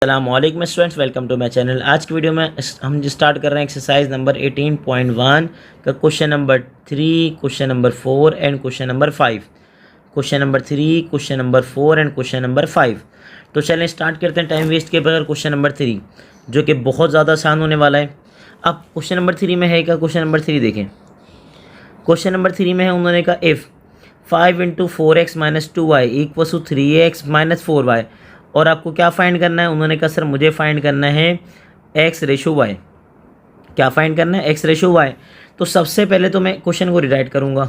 अस्सलामुअलैकुम students, welcome to my channel. आज की वीडियो में हम स्टार्ट कर रहे हैं एक्सरसाइज नंबर 18.1 का question number 3, question number 4 and question number 5। Question number 3, question number 4 and question number 5। तो चलें स्टार्ट करते हैं टाइम वेस्ट के बगैर। क्वेश्चन नंबर 3 जो कि बहुत ज़्यादा आसान होने वाला है। अब क्वेश्चन नंबर 3 में है क्या? क्वेश्चन नंबर 3 देखें। क्वेश्चन नंबर 3 में है, उन्होंने कहा if 5 × 4x - 2y = 3x - 4y, और आपको क्या फाइंड करना है? उन्होंने कहा सर मुझे फाइंड करना है x/y। क्या फाइंड करना है? x/y। तो सबसे पहले तो मैं क्वेश्चन को रिराइट करूँगा।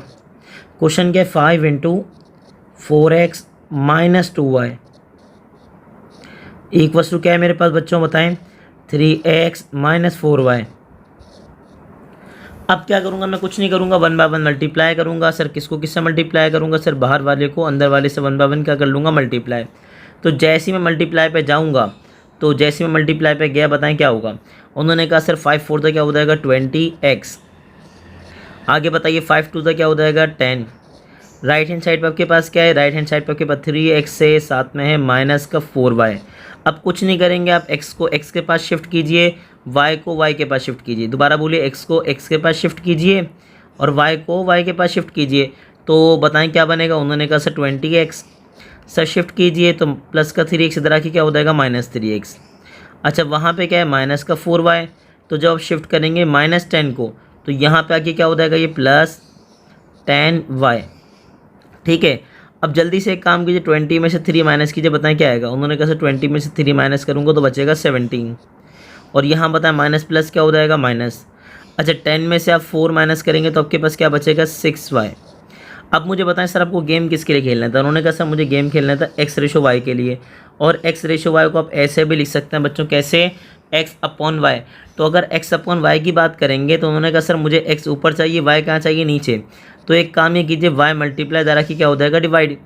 क्वेश्चन क्या है? 5 × 4x - 2y = क्या है मेरे पास बच्चों बताएं? 3x - 4y। अब क्या करूँगा मैं? कुछ नहीं करूँगा, 1 बाय 1 मल्टीप्लाई करूँगा। सर किसको किससे मल्टीप्लाई करूँगा? सर बाहर वाले को अंदर वाले से 1 बाय 1 क्या कर लूँगा? मल्टीप्लाई। तो जैसे ही मैं मल्टीप्लाई पे जाऊँगा, तो जैसे ही मैं मल्टीप्लाई पे गया, बताएं क्या होगा? उन्होंने कहा सर 5 × 4 क्या हो जाएगा? 20x। आगे बताइए 5 × 2 क्या हो जाएगा? 10। राइट हैंड साइड पर आपके पास क्या है? राइट हैंड साइड पर आपके पास 3x से साथ में है माइनस का 4y। अब कुछ नहीं करेंगे, आप x को x के पास शिफ्ट कीजिए, y को y के पास शिफ्ट कीजिए। दोबारा बोलिए, x को x के पास शिफ्ट कीजिए और y को y के पास शिफ्ट कीजिए। तो बताएं क्या बनेगा? उन्होंने कहा सर 20x। सर शिफ्ट कीजिए तो प्लस का 3x इधर आके क्या हो जाएगा? -3x। अच्छा वहाँ पे क्या है? माइनस का 4y। तो जब आप शिफ्ट करेंगे -10 को, तो यहाँ पे आके क्या हो जाएगा? ये +10y। ठीक है। अब जल्दी से एक काम कीजिए, 20 में से 3 माइनस कीजिए, बताएं क्या आएगा? उन्होंने कहा सर 20 में से 3 माइनस करूँगा तो बचेगा 17। और यहाँ बताएं माइनस प्लस क्या हो जाएगा? माइनस। अच्छा 10 में से आप 4 माइनस करेंगे तो आपके पास क्या बचेगा? 6y। अब मुझे बताएं सर आपको गेम किसके लिए खेलना था? उन्होंने कहा सर मुझे गेम खेलना था x/y के लिए। और x/y को आप ऐसे भी लिख सकते हैं बच्चों, कैसे? x/y। तो अगर x/y की बात करेंगे तो उन्होंने कहा सर मुझे x ऊपर चाहिए, y कहाँ चाहिए? नीचे। तो एक काम ये कीजिए, y मल्टीप्लाई दरा की क्या हो जाएगा? Divide.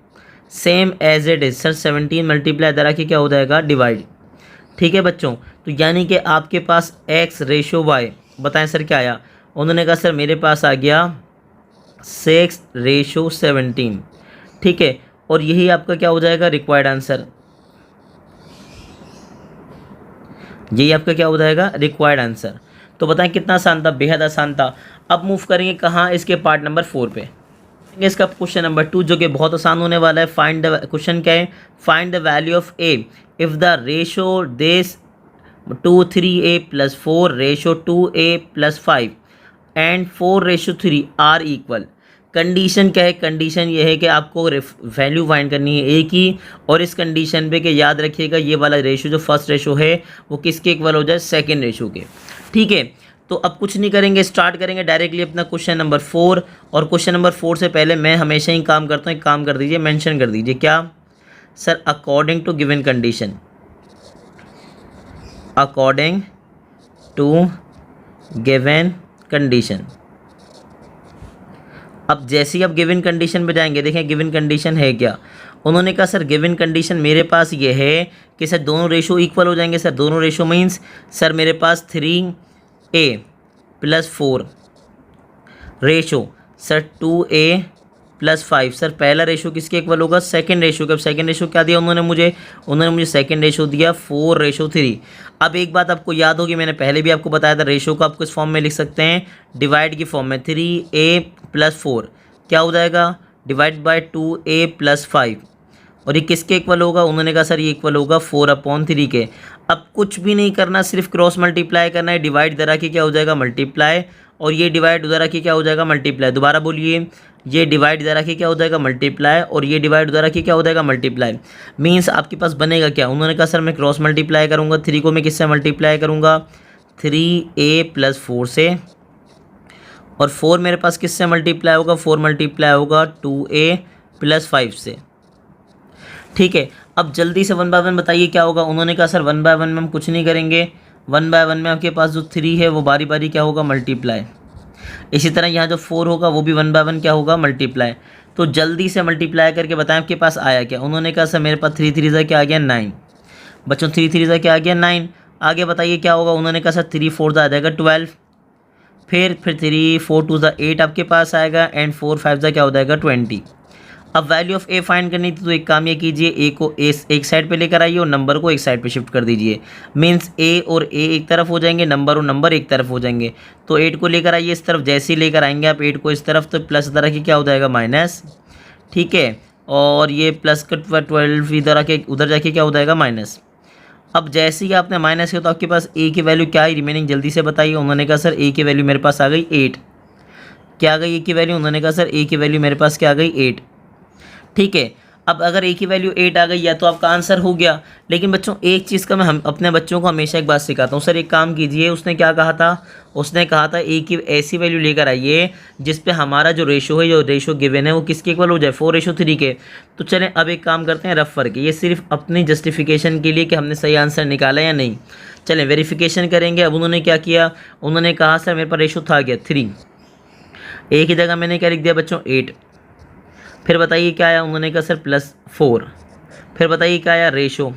Same as it is sir 17 multiply दरा की क्या हो जाएगा? डिवाइड। ठीक है बच्चों। तो यानी कि आपके पास x/y, बताएं सर क्या आया? उन्होंने कहा सर मेरे पास आ गया 6/17। ठीक है। और यही आपका क्या हो जाएगा? Required answer. यही आपका क्या हो जाएगा? Required answer. तो बताएं कितना आसान था? बेहद आसान था। अब मूव करेंगे कहाँ? इसके पार्ट नंबर 4 पे। इसका क्वेश्चन नंबर 2 जो कि बहुत आसान होने वाला है। फाइंड द, क्वेश्चन क्या है? Find the value of a if the ratio this 2/3a + 4/2a + 5 and 4/3 are equal. Condition क्या है? कंडीशन ये है कि आपको वैल्यू फाइंड करनी है ए की, और इस कंडीशन पे कि याद रखिएगा ये वाला रेशो जो फर्स्ट रेशो है वो किसके इक्वल हो जाए? सेकंड रेशो के। ठीक है। तो अब कुछ नहीं करेंगे, स्टार्ट करेंगे डायरेक्टली अपना क्वेश्चन नंबर 4। और क्वेश्चन नंबर 4 से पहले मैं हमेशा ही काम करता हूँ, एक काम कर दीजिए, मेंशन कर दीजिए। क्या sir? According to given condition. According to given condition. अब जैसे ही आप गिवन कंडीशन पे जाएंगे, देखें गिवन कंडीशन है क्या? उन्होंने कहा सर गिवन कंडीशन मेरे पास ये है कि सर दोनों रेशो इक्वल हो जाएंगे। सर दोनों रेशो मीन्स सर मेरे पास 3a + 4 ratio sir 2a + 5। Sir पहला रेशो किसके इक्वल होगा? सेकंड रेशो का। अब सेकंड रेशो क्या दिया उन्होंने मुझे सेकंड रेशो दिया 4/3। अब एक बात आपको याद होगी, मैंने पहले भी आपको बताया था, रेशो को आप किस फॉर्म में लिख सकते हैं? डिवाइड की फॉर्म में। 3a + 4 क्या हो जाएगा? Divide by 2a + 5। और ये किसके इक्वल होगा? उन्होंने कहा सर ये इक्वल होगा 4/3 के। अब कुछ भी नहीं करना, सिर्फ क्रॉस मल्टीप्लाई करना है। डिवाइड दरा की क्या हो जाएगा? मल्टीप्लाई। और ये डिवाइड दरा की क्या हो जाएगा? मल्टीप्लाई। दोबारा बोलिए, ये डिवाइड दरा की क्या हो जाएगा? मल्टीप्लाई। और ये डिवाइड दरा की क्या हो जाएगा? मल्टीप्लाई। मीन्स आपके पास बनेगा क्या? उन्होंने कहा सर मैं क्रॉस मल्टीप्लाई करूँगा। 3 को मैं किससे मल्टीप्लाई करूँगा? 3a + 4 से। और 4 मेरे पास किससे मल्टीप्लाई होगा? 4 मल्टीप्लाई होगा 2a + 5 से। ठीक है। अब जल्दी से 1 बाय 1 बताइए क्या होगा? उन्होंने कहा सर 1 बाय 1 में हम कुछ नहीं करेंगे। 1 बाय 1 में आपके पास जो 3 है वो बारी बारी क्या होगा? मल्टीप्लाई। इसी तरह यहाँ जो 4 होगा वो भी 1 बाय 1 क्या होगा? मल्टीप्लाई। तो जल्दी से मल्टीप्लाई करके बताएं आपके पास आया क्या? उन्होंने कहा सर मेरे पास 3 3 से क्या आ गया? 9। बच्चों 3 3 से क्या आ गया? 9। आगे बताइए क्या होगा? उन्होंने कहा सर 3 4 आ जाएगा 12। फिर 3 4 2 8 आपके पास आएगा, एंड 4 5 क्या हो जाएगा? 20। अब वैल्यू ऑफ ए फाइंड करनी थी, तो एक काम ये कीजिए, ए को एक साइड पे लेकर आइए और नंबर को एक साइड पे शिफ्ट कर दीजिए। मीन्स ए और ए एक तरफ हो जाएंगे, नंबर और नंबर एक तरफ हो जाएंगे। तो 8 को लेकर आइए इस तरफ, जैसे ही लेकर आएंगे आप 8 को इस तरफ, तो प्लस तरह की क्या हो जाएगा माइनस, ठीक है। और ये प्लस का 12 इधर आके उधर जाके क्या हो जाएगा माइनस। अब जैसे ही आपने माइनस किया तो आपके पास ए की वैल्यू क्या है रिमेनिंग, जल्दी से बताइए। उन्होंने कहा सर ए की वैल्यू मेरे पास आ गई 8। क्या आ गई ए की वैल्यू, उन्होंने कहा सर ए की वैल्यू मेरे पास क्या आ गई 8, ठीक है। अब अगर ए की वैल्यू 8 आ गई या तो आपका आंसर हो गया। लेकिन बच्चों एक चीज़ का मैं अपने बच्चों को हमेशा एक बात सिखाता हूँ, सर एक काम कीजिए, उसने क्या कहा था, उसने कहा था ए की ऐसी वैल्यू लेकर आइए जिस पे हमारा जो रेशो है, जो रेशो गिवन है वो किसके इक्वल हो जाए, 4:3 के। तो चलें अब एक काम करते हैं रफ करके, ये सिर्फ अपनी जस्टिफिकेशन के लिए कि हमने सही आंसर निकाला या नहीं। चलें वेरिफिकेशन करेंगे। अब उन्होंने क्या किया, उन्होंने कहा सर मेरे पास रेशो था क्या 3, ए की जगह मैंने क्या लिख दिया बच्चों 8। फिर बताइए क्या आया, उन्होंने कहा सर +4। फिर बताइए क्या आया रेशो,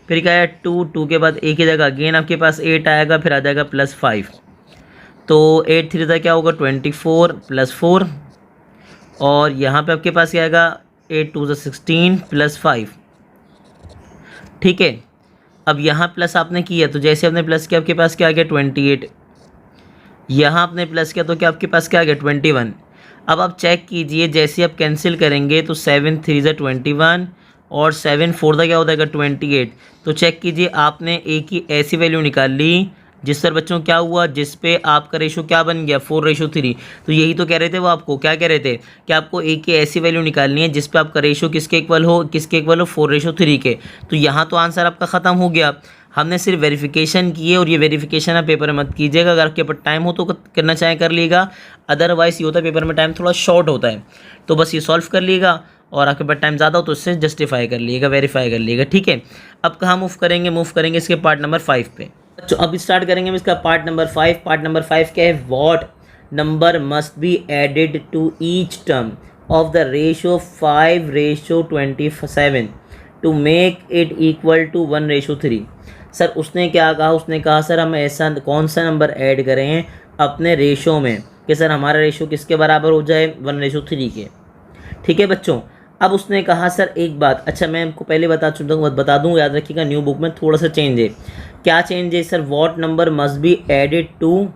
फिर क्या आया 2 के बाद ए की जगह अगेन आपके पास 8 आएगा, फिर आ जाएगा +5। तो 8 3 क्या होगा 24 +4, और यहाँ पे आपके पास क्या आएगा 8 2 16 +5, ठीक है। अब यहाँ प्लस आपने किया तो जैसे आपने प्लस किया आपके पास क्या आ गया 28, यहाँ आपने प्लस किया तो क्या आपके पास क्या आ गया 21। अब आप चेक कीजिए, जैसे आप कैंसिल करेंगे तो 7 3 21 और 7 4 क्या हो जाएगा 28। तो चेक कीजिए आपने ए की ऐसी वैल्यू निकाल ली जिस पर बच्चों क्या हुआ, जिस पे आपका रेशो क्या बन गया 4:3। तो यही तो कह रहे थे वो, आपको क्या कह रहे थे कि आपको ए की ऐसी वैल्यू निकालनी है जिस पे आपका रेशो किसके इक्वल हो, 4:3 के। तो यहाँ तो आंसर आपका ख़त्म हो गया। हमने सिर्फ वेरिफिकेशन की है, और ये वेरिफिकेशन आप पेपर में मत कीजिएगा। अगर आपके पास टाइम हो तो करना चाहे कर लीजिएगा, अदरवाइज़ ये होता है पेपर में टाइम थोड़ा शॉर्ट होता है, तो बस ये सॉल्व कर लीजिएगा, और आपके पास टाइम ज़्यादा हो तो इससे जस्टिफाई कर लीजिएगा, वेरीफाई कर लीजिएगा, ठीक है। अब कहाँ मूव करेंगे इसके पार्ट नंबर 5 पे। तो अब स्टार्ट करेंगे हम इसका पार्ट नंबर 5। पार्ट नंबर 5 क्या है, what number must be added to each term of the ratio 5:27 to make it equal to 1:3। Sir उसने क्या कहा, उसने कहा सर हम ऐसा कौन सा नंबर ऐड करें अपने रेशो में कि सर हमारा रेशो किसके बराबर हो जाए 1:3 के, ठीक है बच्चों। अब उसने कहा सर एक बात, अच्छा मैं आपको पहले बता दूँ, याद रखिएगा न्यू बुक में थोड़ा सा चेंज है। क्या चेंज है sir, what number must be added to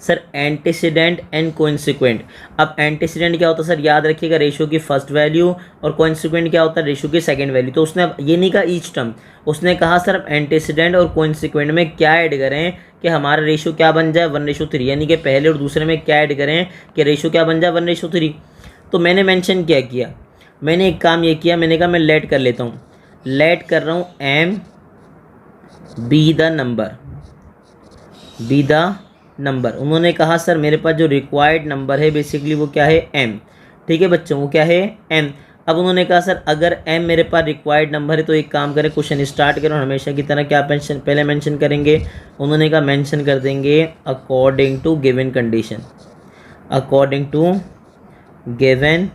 sir antecedent and consequent. अब एंटीसीडेंट क्या होता है सर, याद रखिएगा रेशो की फर्स्ट वैल्यू, और कोइंसिक्वेंट क्या होता है रेशो की सेकंड वैल्यू। तो उसने ये नहीं कहा ईच टर्म, उसने कहा सर एंटीसीडेंट और कोइंसिक्वेंट में क्या ऐड करें कि हमारा रेशो क्या बन जाए 1:3, यानी कि पहले और दूसरे में क्या ऐड करें कि रेशो क्या बन जाए 1:3। तो मैंने मेंशन क्या किया, मैंने एक काम ये किया, मैंने कहा मैं लेट कर लेता हूँ, लेट कर रहा हूँ एम बी द नंबर। उन्होंने कहा सर मेरे पास जो रिक्वायर्ड नंबर है बेसिकली वो क्या है m, ठीक है बच्चों, वो क्या है m। अब उन्होंने कहा सर अगर m मेरे पास रिक्वायर्ड नंबर है तो एक काम करें, क्वेश्चन स्टार्ट करें, हमेशा की तरह क्या पहले मेंशन करेंगे, उन्होंने कहा मेंशन कर देंगे according to given condition, according to given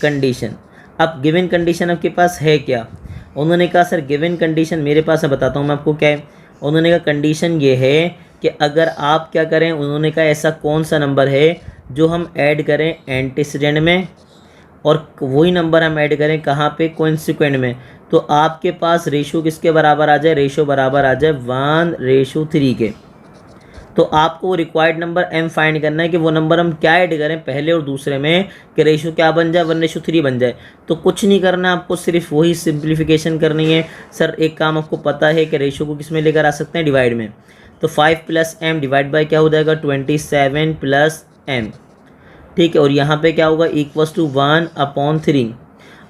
condition. अब गिवन कंडीशन आपके पास है क्या, उन्होंने कहा सर गिवन कंडीशन मेरे पास है, बताता हूँ मैं आपको क्या है। उन्होंने कहा कंडीशन ये है कि अगर आप क्या करें, उन्होंने कहा ऐसा कौन सा नंबर है जो हम ऐड करें एंटीसीडेंट में, और वही नंबर हम ऐड करें कहाँ पे कोइंसिक्वेंट में, तो आपके पास रेशो किसके बराबर आ जाए, रेशो बराबर आ जाए 1:3 के। तो आपको वो रिक्वायर्ड नंबर m फाइंड करना है कि वो नंबर हम क्या ऐड करें पहले और दूसरे में कि रेशो क्या बन जाए 1:3 बन जाए। तो कुछ नहीं करना आपको, सिर्फ वही सिंप्लीफिकेशन करनी है। सर एक काम आपको पता है कि रेशो को किस में लेकर आ सकते हैं, डिवाइड में। तो 5 + m डिवाइड बाय क्या हो जाएगा 27 + m, ठीक है। और यहाँ पे क्या होगा इक्वल्स टू 1/3।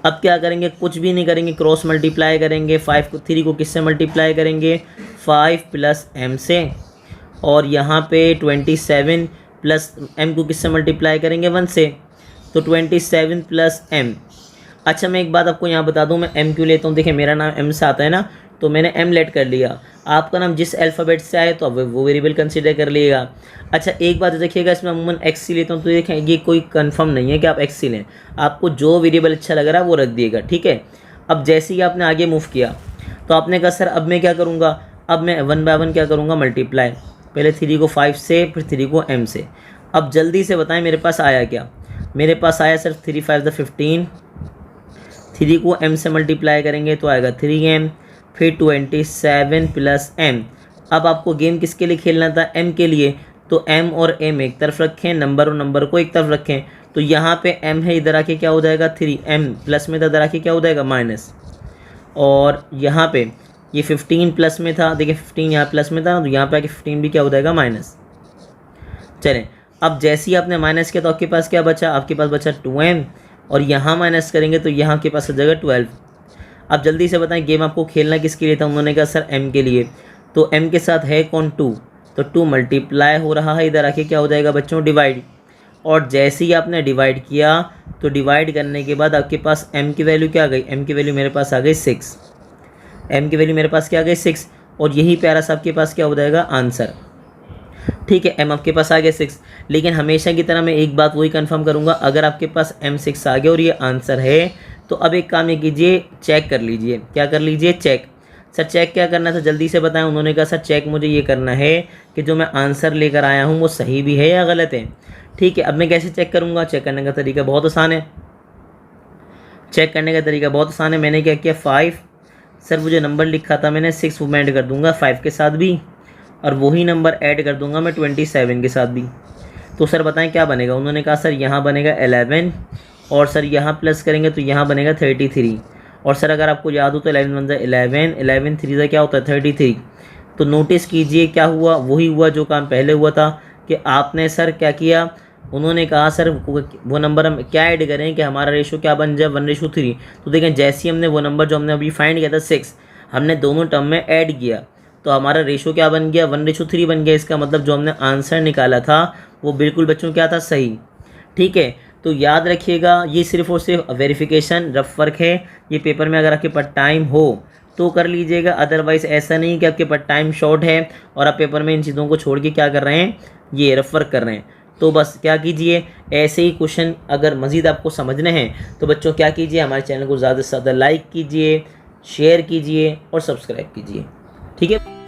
अब क्या करेंगे, कुछ भी नहीं करेंगे, क्रॉस मल्टीप्लाई करेंगे। 3 को किससे मल्टीप्लाई करेंगे 5 + m से, और यहाँ पे 27 + m को किससे मल्टीप्लाई करेंगे 1 से, तो 27 + m। अच्छा मैं एक बात आपको यहाँ बता दूँ, मैं m क्यों लेता हूँ, देखिए मेरा नाम m से आता है ना, तो मैंने m लेट कर लिया। आपका नाम जिस अल्फ़ाबेट से आए तो अब वो वेरिएबल कंसीडर कर लिएगा। अच्छा एक बात देखिएगा, इसमें अमूमन एक्स सी लेता हूँ, तो देखें ये कोई कंफर्म नहीं है कि आप एक्स सी लें, आपको जो वेरिएबल अच्छा लग रहा है वो रख दिएगा, ठीक है। अब जैसे ही आपने आगे मूव किया तो आपने कहा सर अब मैं क्या करूँगा, अब मैं 1 बाय 1 क्या करूँगा मल्टीप्लाई, पहले 3 को 5 से, फिर 3 को m से। अब जल्दी से बताएं मेरे पास आया क्या, मेरे पास आया सर 3 5 15, 3 को m से मल्टीप्लाई करेंगे तो आएगा 3m, फिर 27 प्लस m। अब आपको गेम किसके लिए खेलना था, m के लिए, तो m और m एक तरफ रखें, नंबर और नंबर को एक तरफ रखें। तो यहाँ पे m है, इधर आके क्या हो जाएगा 3, m प्लस में था, इधर आके क्या हो जाएगा माइनस। और यहाँ पे ये 15 प्लस में था, देखिए 15 यहाँ प्लस में था ना, तो यहाँ पे आके 15 भी क्या हो जाएगा माइनस। चलें, अब जैसे ही आपने माइनस किया तो आपके पास क्या बचा, आपके पास बचा 2m, और यहाँ माइनस करेंगे तो यहाँ के पास आ जाएगा 12। अब जल्दी से बताएं गेम आपको खेलना किसके लिए था, उन्होंने कहा सर m के लिए। तो m के साथ है कौन 2, तो 2 मल्टीप्लाई हो रहा है, इधर आके क्या हो जाएगा बच्चों डिवाइड। और जैसे ही आपने डिवाइड किया तो डिवाइड करने के बाद आपके पास m की वैल्यू क्या आ गई, m की वैल्यू मेरे पास आ गई 6, m की वैल्यू मेरे पास क्या आ गई 6, और यही प्यारा सा आपके पास क्या हो जाएगा आंसर। ठीक है, m आपके पास आ गया 6, लेकिन हमेशा की तरह मैं एक बात वही कंफर्म करूंगा, अगर आपके पास m 6 आ गया और ये आंसर है तो अब एक काम ये कीजिए, चेक कर लीजिए। क्या कर लीजिए, चेक। सर चेक क्या करना था जल्दी से बताएं। उन्होंने कहा सर चेक मुझे ये करना है कि जो मैं आंसर लेकर आया हूँ वो सही भी है या गलत है। ठीक है, अब मैं कैसे चेक करूँगा, चेक करने का तरीका बहुत आसान है। चेक करने का तरीका बहुत आसान है। मैंने क्या किया 5, सर वो जो नंबर लिखा था मैंने 6 मैं ऐड कर दूंगा 5 के साथ भी, और वही नंबर ऐड कर दूंगा मैं 27 के साथ भी। तो सर बताएं क्या बनेगा। उन्होंने कहा सर यहाँ बनेगा 11, और सर यहाँ प्लस करेंगे तो यहाँ बनेगा 33। और सर अगर आपको याद हो तो 11 बनता है 11, 11 3 से क्या होता है 33। तो नोटिस कीजिए क्या हुआ, वही हुआ जो काम पहले हुआ था कि आपने सर क्या किया, उन्होंने कहा सर वो नंबर हम क्या ऐड करें कि हमारा रेशो क्या बन जाए 1:3। तो देखें जैसे ही हमने वो नंबर जो हमने अभी फाइंड किया था 6 हमने दोनों टर्म में ऐड किया तो हमारा रेशो क्या बन गया 1:3 बन गया। इसका मतलब जो हमने आंसर निकाला था वो बिल्कुल बच्चों क्या था सही। ठीक है, तो याद रखिएगा ये सिर्फ और सिर्फ वेरिफिकेशन रफ वर्क है। ये पेपर में अगर आपके पास टाइम हो तो कर लीजिएगा, अदरवाइज़ ऐसा नहीं कि आपके पास टाइम शॉर्ट है और आप पेपर में इन चीज़ों को छोड़ के क्या कर रहे हैं, ये रफ वर्क कर रहे हैं। तो बस क्या कीजिए, ऐसे ही क्वेश्चन अगर मज़ीद आपको समझने हैं तो बच्चों क्या कीजिए, हमारे चैनल को ज़्यादा से ज़्यादा लाइक कीजिए, शेयर कीजिए और सब्सक्राइब कीजिए। ठीक है।